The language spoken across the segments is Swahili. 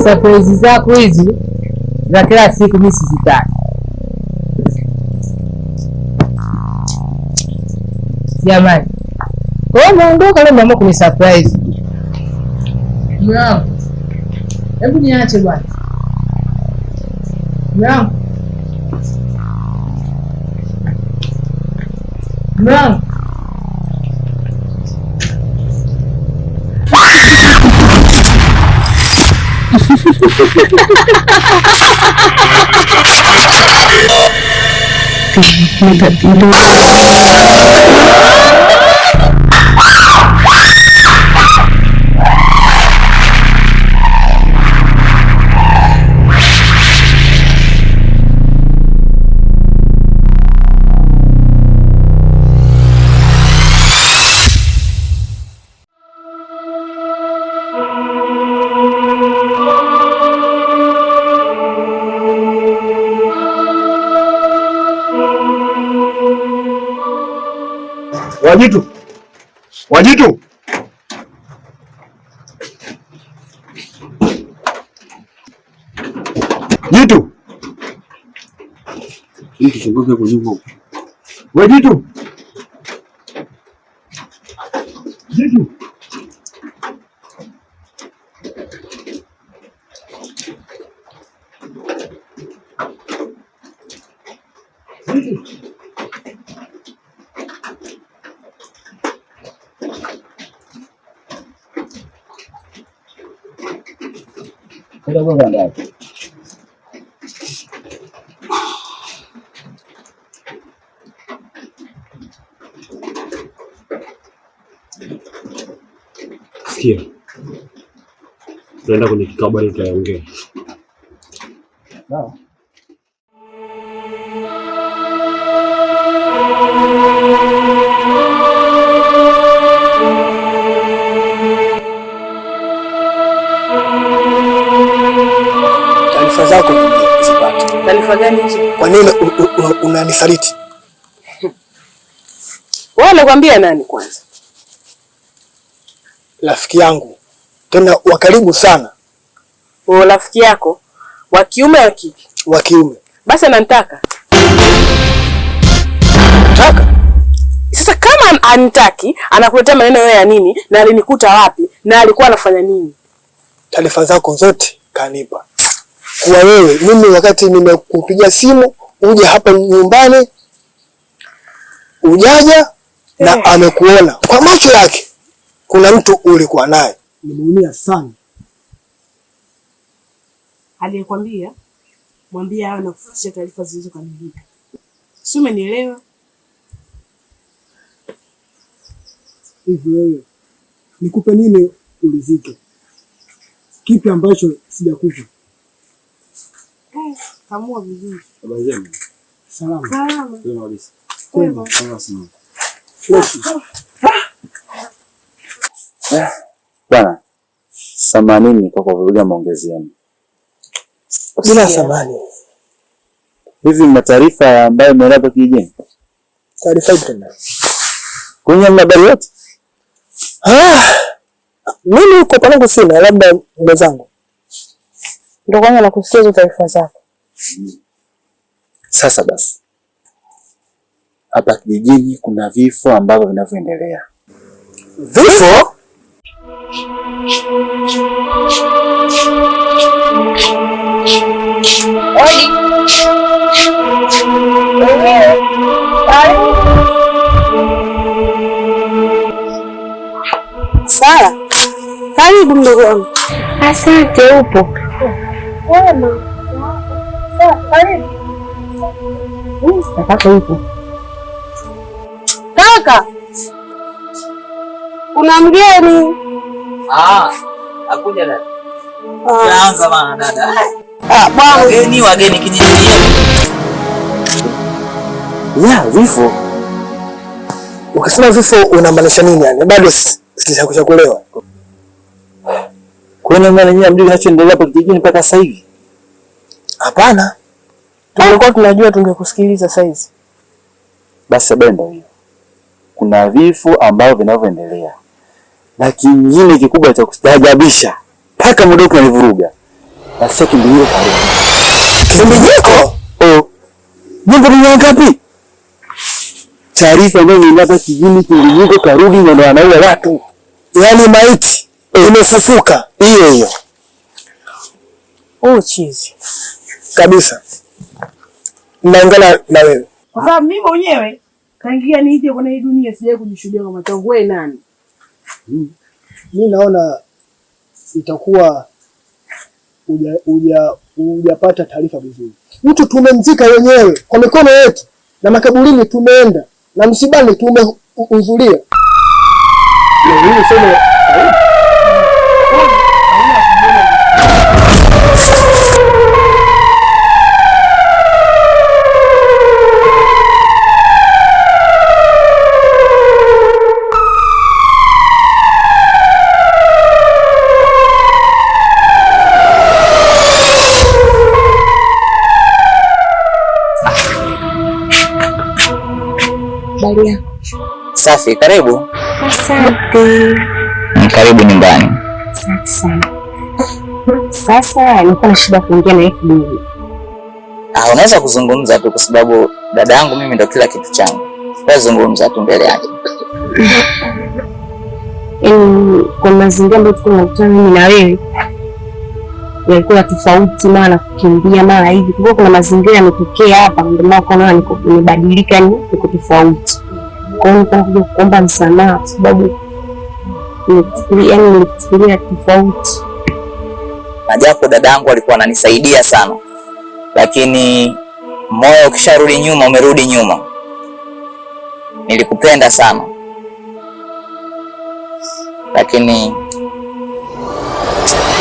Surprise zako hizi za kila siku mimi sizitaki. Jamani. Kwa muondoka leo mama kuni surprise. Mwanangu. Hebu niache bwana. Mwanangu. Mwanangu. Wajitu! Wajitu! Jitu! Hiki chunguke kwa nyuma. Wajitu! Jitu! Kita gua enggak ada. Sikia. Tunaenda kwenye kikao bali tutaongea. Sawa. Zako usipate. Taarifa gani hizo? Kwa nini unanisaliti? Wewe unakwambia nani kwanza? Rafiki yangu. Tena wa karibu sana. Wewe rafiki yako wa kiume wa kike? Wa kiume. Basi ananitaka. Nataka? Sasa kama anitaki, anakuletea maneno yao ya nini? Na alinikuta wapi? Na alikuwa anafanya nini? Taarifa zako zote kanipa. Kwa wewe, mimi wakati nimekupigia simu uje hapa nyumbani ujaja na amekuona kwa macho yake kuna mtu ulikuwa naye. Nimeumia sana. Aliyekwambia mwambie hao na kufikisha taarifa zilizokamilika. Si umenielewa? Hivi wewe nikupe nini ulizike? Kipi ambacho sijakupa? Kamua vizuri. Habari zenu? Salama. Salama. Sema kabisa. Kwema. Sana. Bwana, samanini kwa kuvurugia maongezi yenu. Bila samani. Hivi mna taarifa ambayo imeleta kijijini? Taarifa ipi tena? Kwenye habari yote? Mimi uko pangu sina, labda mwenzangu. Ndio kwanza nakusikia hizo taarifa zako. Sasa basi. Hapa kijijini kuna vifo ambavyo vinavyoendelea. Vifo? Oi. Sara, karibu mdogo wangu. Asante, upo? Wema. Sara, karibu. Kaka yupo. Kaka, kuna mgeni. Akuja dada. Naanza bana dada. Bwana. Wageni kijijini. Vifo. Ukisema vifo unamaanisha nini yani? Bado sijakuelewa. Kuna maana nyinyi mjui kinachoendelea hapa kijijini mpaka sasa hivi? Hapana. Tulikuwa tunajua tungekusikiliza saizi. Basi bendo hiyo. Kuna vifo ambavyo vinavyoendelea. Na kingine kikubwa cha kustaajabisha, paka mdogo anivuruga. Na sio kimbilio karibu. Kimbiliko? Nyumba ni ngapi? Taarifa ambayo inaenda kijijini kimbiliko karudi na ndo anaua watu. Yaani maiti imefufuka. Hiyo. Chizi. Kabisa. Naungana na wewe. Kwa sababu mimi mwenyewe kaingia nije kwenye hii dunia sijawahi kujishuhudia kama tangu wewe nani? Mimi naona itakuwa hujapata taarifa vizuri. Mtu tumemzika wenyewe kwa mikono yetu na makaburini tumeenda na msibani tumehudhuria. Na hili sema Safi, karibu. Asante. Karibu nyumbani. Asante sana. Sasa nilikuwa na shida kuongea na wewe kidogo. Unaweza kuzungumza tu kwa sababu dada yangu mimi ndo kila kitu changu. Wewe zungumza tu mbele yake. Kwa mazingira ambayo tunakutana mimi na wewe yalikuwa tofauti, mara kukimbia mara hivi. Kwa kuna mazingira yametokea hapa ndio maana ukaona nimebadilika, niko tofauti. Kwa hiyo nitakuja kuomba msamaha kwa sababu nilifikiria tofauti. Na japo dada yangu alikuwa ananisaidia sana, lakini moyo ukisharudi nyuma umerudi nyuma. Nilikupenda sana, lakini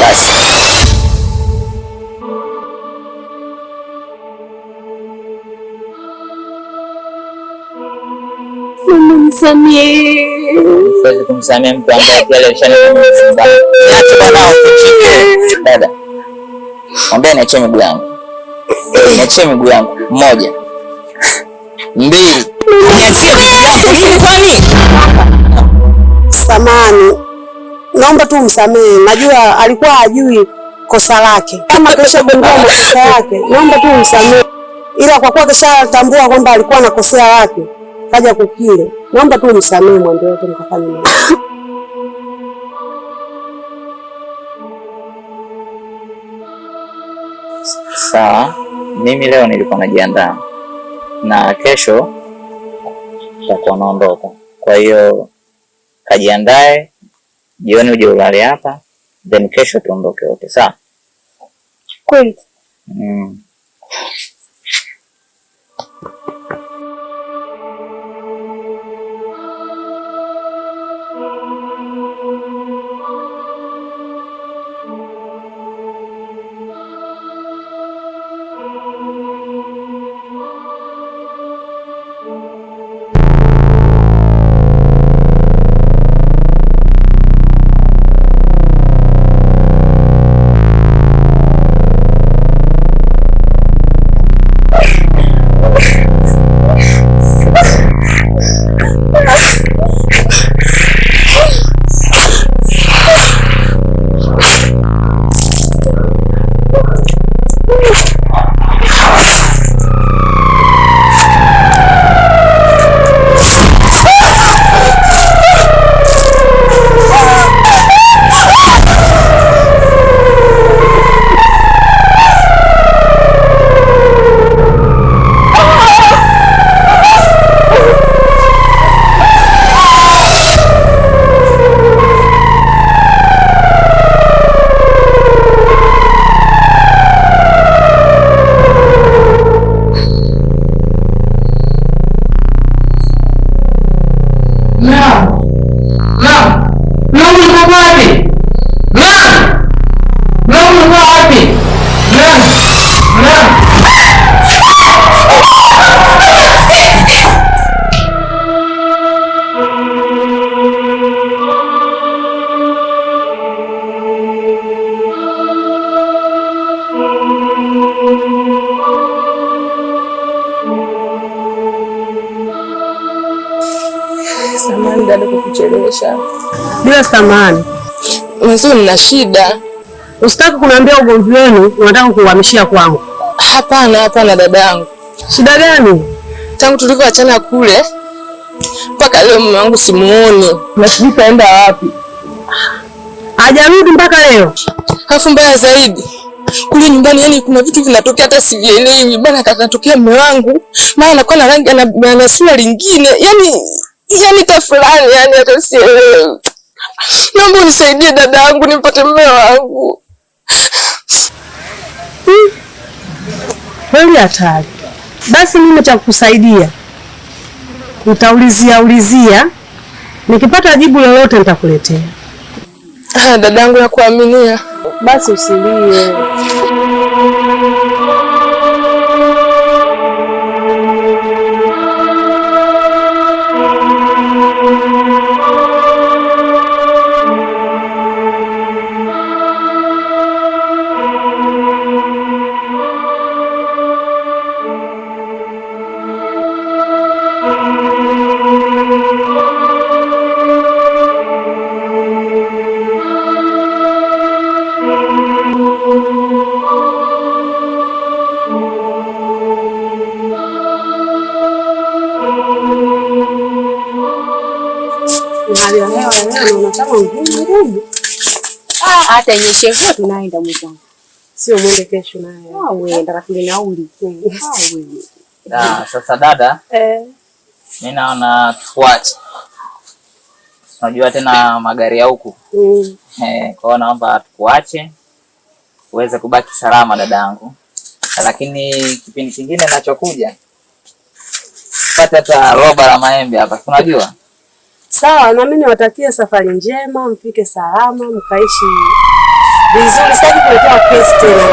basi siwezi kumsamehe mtu ambaye dada. Mwambie niachie miguu yangu. Niachie miguu yangu. 1, 2. Samahani. Naomba tu msamehe. Najua alikuwa hajui kosa lake. Kama kesha gundua makosa yake, naomba tu msamehe. Ila kwa kuwa kesha tambua kwamba alikuwa anakosea wake, kaja kukile. Naomba tu msamehe mwambie yote mkafanye nini. Sawa, mimi leo nilikuwa najiandaa na kesho nitakuwa naondoka. Kwa hiyo kajiandae, jioni uje ulale hapa, then kesho tuondoke wote, sawa? Kweli? dada kukuchelewesha. Bila samani. Mzee, nina shida. Usitaki kuniambia ugomvi wenu unataka kuhamishia kwangu? Hapana dadangu. Shida gani? Tangu tulivyoachana kule mpaka leo mume wangu simuoni. Nasijui kaenda wapi. Hajarudi mpaka leo. Alafu mbaya zaidi, kule nyumbani yani kuna vitu vinatokea hata sivielewi. Bana katokea mume wangu, maana anakuwa na rangi ana sura lingine. Yani tafulani yani hata sielewi. Naomba unisaidie dadangu nipate mume wangu. Kweli hatari. Basi mimi cha kukusaidia, nitaulizia, nikipata jibu lolote nitakuletea. Dadangu nakuaminia. Basi usilie. Hata nyeshe tunaenda mwenzangu. Sio mwende kesho naye. Wewe nataka kule nauli. Sasa dada, mimi naona tuache. Unajua tena magari ya huku. Kwa hiyo naomba tukuache uweze kubaki salama dadangu. Lakini kipindi kingine ninachokuja pata hata roba la maembe hapa. Unajua? Sawa, na mimi niwatakie safari njema, mfike salama, mkaishi vizuri. Sitaki kuletea kesi tena.